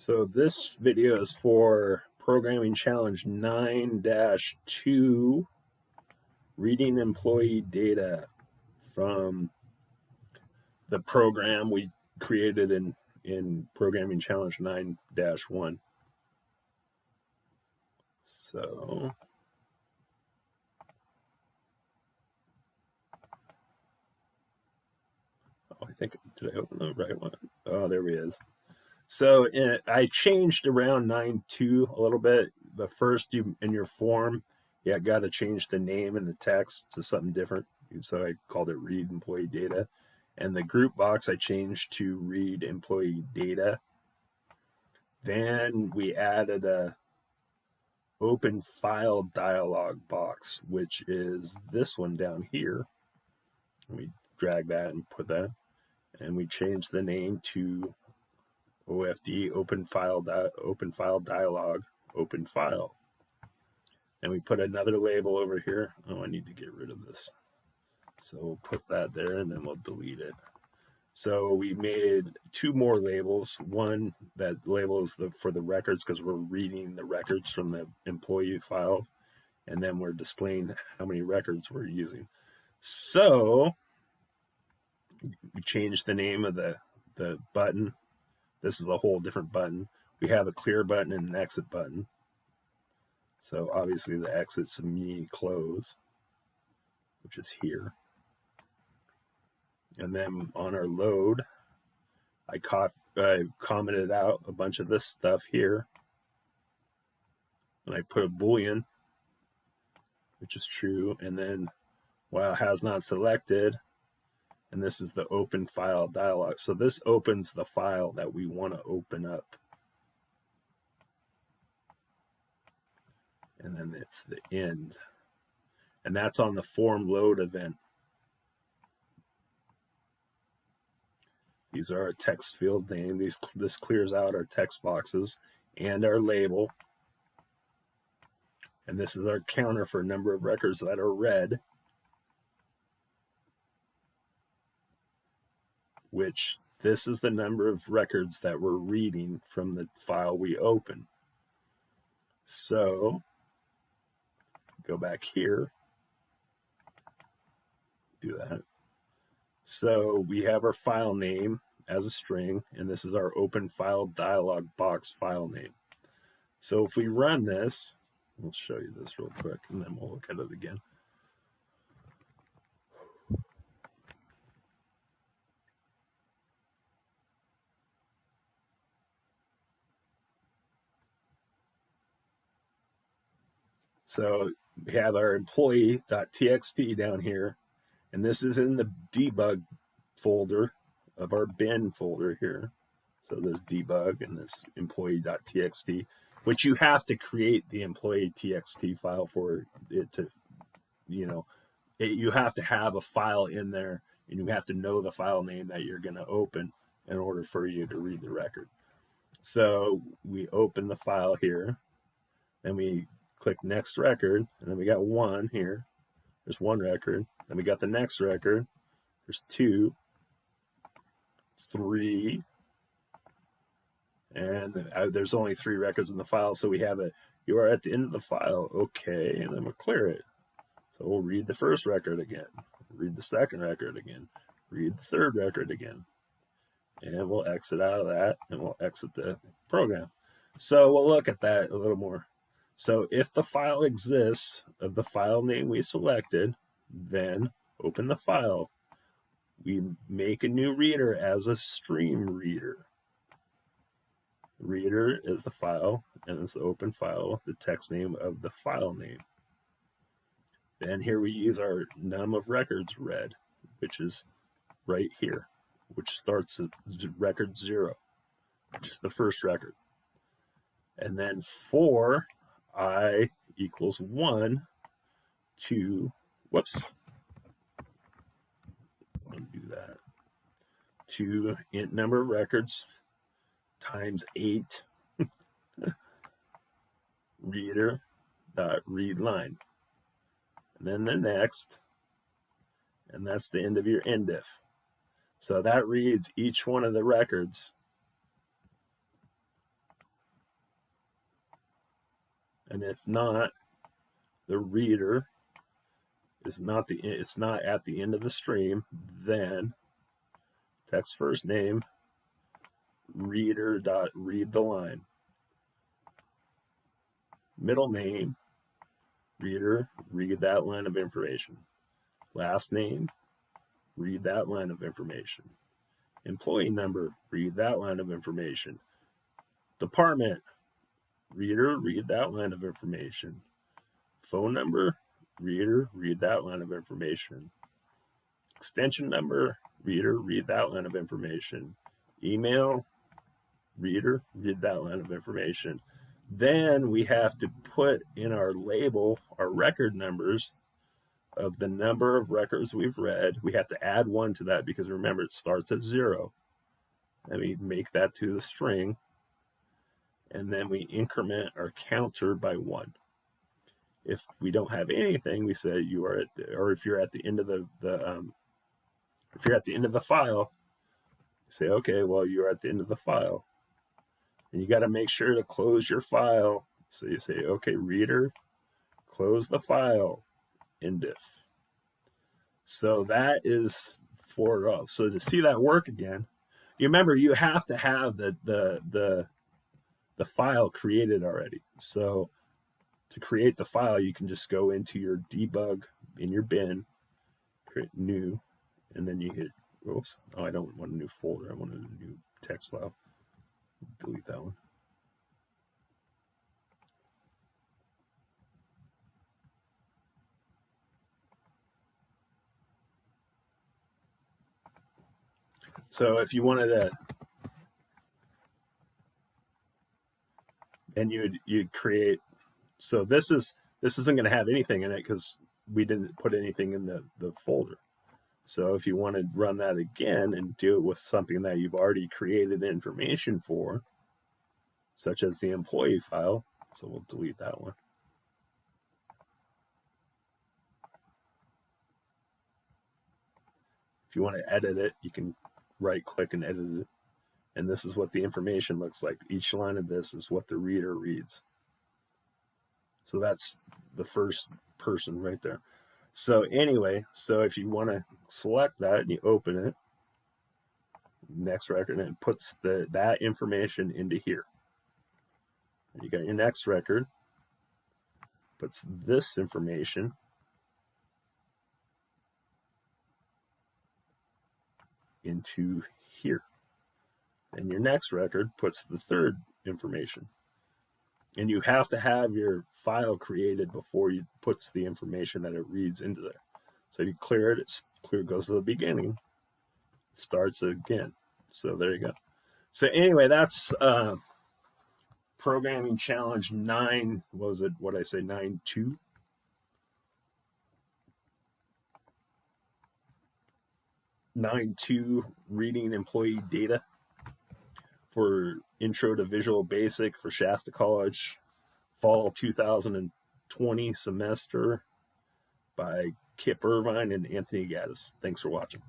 So this video is for Programming Challenge 9-2, reading employee data from the program we created in Programming Challenge 9-1. So I think, did I open the right one? Oh, there he is. So I changed around 9.2 a little bit. But first, you in your form, got to change the name and the text to something different. So I called it read employee data. And the group box I changed to read employee data. Then we added a open file dialog box, which is this one down here. And we drag that and put that. And we changed the name to OFD, open file dialog, open file. And we put another label over here. Oh, I need to get rid of this. So we'll put that there and then we'll delete it. So we made two more labels. One that labels for the records because we're reading the records from the employee file. And then we're displaying how many records we're using. So we changed the name of the button. This is a whole different button. We have a clear button and an exit button. So obviously the exit's me close, which is here. And then on our load, I commented out a bunch of this stuff here. And I put a Boolean, which is true. And then while has not selected, and this is the open file dialog. So this opens the file that we want to open up. And then it's the end. And that's on the form load event. These are our text field name. This clears out our text boxes and our label. And this is our counter for number of records that are read, which this is the number of records that we're reading from the file we open. So go back here, do that. So we have our file name as a string, and this is our open file dialog box file name. So if we run this, we'll show you this real quick, and then we'll look at it again. So we have our employee.txt down here, and this is in the debug folder of our bin folder here. So there's debug and this employee.txt, which you have to create the employee.txt file for it to, you have to have a file in there, and you have to know the file name that you're going to open in order for you to read the record. So we open the file here, and we click next record, and then we got one here. There's one record. Then we got the next record. There's 2, 3, and there's only 3 records in the file. So we have you are at the end of the file. Okay, and then we'll clear it. So we'll read the first record again, read the second record again, read the third record again, and we'll exit out of that, and we'll exit the program. So we'll look at that a little more. So if the file exists of the file name we selected, then open the file. We make a new reader as a stream reader. Reader is the file, and it's the open file, the text name of the file name. Then here we use our num of records read, which is right here, which starts at record 0, which is the first record. And then for I equals 1 to, undo that, to int number of records times 8 reader dot read line. And then the next, and that's the end of your end if. So that reads each one of the records And if not, the reader is not it's not at the end of the stream, then text first name, reader dot read the line. Middle name, reader, read that line of information. Last name, read that line of information. Employee number, read that line of information. Department, reader, read that line of information. Phone number, reader, read that line of information. Extension number, reader, read that line of information. Email, reader, read that line of information. Then we have to put in our label our record numbers of the number of records we've read. We have to add 1 to that because remember, it starts at 0. And we make that to the string. And then we increment our counter by 1. If we don't have anything, we say you are at, or if you're at the end of if you're at the end of the file, you say, okay, well, you're at the end of the file. And you got to make sure to close your file. So you say, okay, reader, close the file, end if. So that is for us. So to see that work again, you remember you have to have the file created already. So to create the file, you can just go into your debug in your bin, create new, and then you hit, oops, oh, I don't want a new folder. I want a new text file. Delete that one. So if you wanted to, and you'd create, so this isn't going to have anything in it because we didn't put anything in the folder. So if you want to run that again and do it with something that you've already created information for, such as the employee file, so we'll delete that one. If you want to edit it, you can right click and edit it. And this is what the information looks like. Each line of this is what the reader reads. So that's the first person right there. So anyway, so if you want to select that and you open it, next record, and it puts that information into here. And you got your next record, puts this information into here. And your next record puts the third information. And you have to have your file created before you puts the information that it reads into there. So you clear it, it goes to the beginning, it starts again. So there you go. So anyway, that's programming challenge 9, what was it? What did I say, 9.2? 9.2, reading employee data for Intro to Visual Basic for Shasta College, fall 2020 semester by Kip Irvine and Anthony Gaddis. Thanks for watching.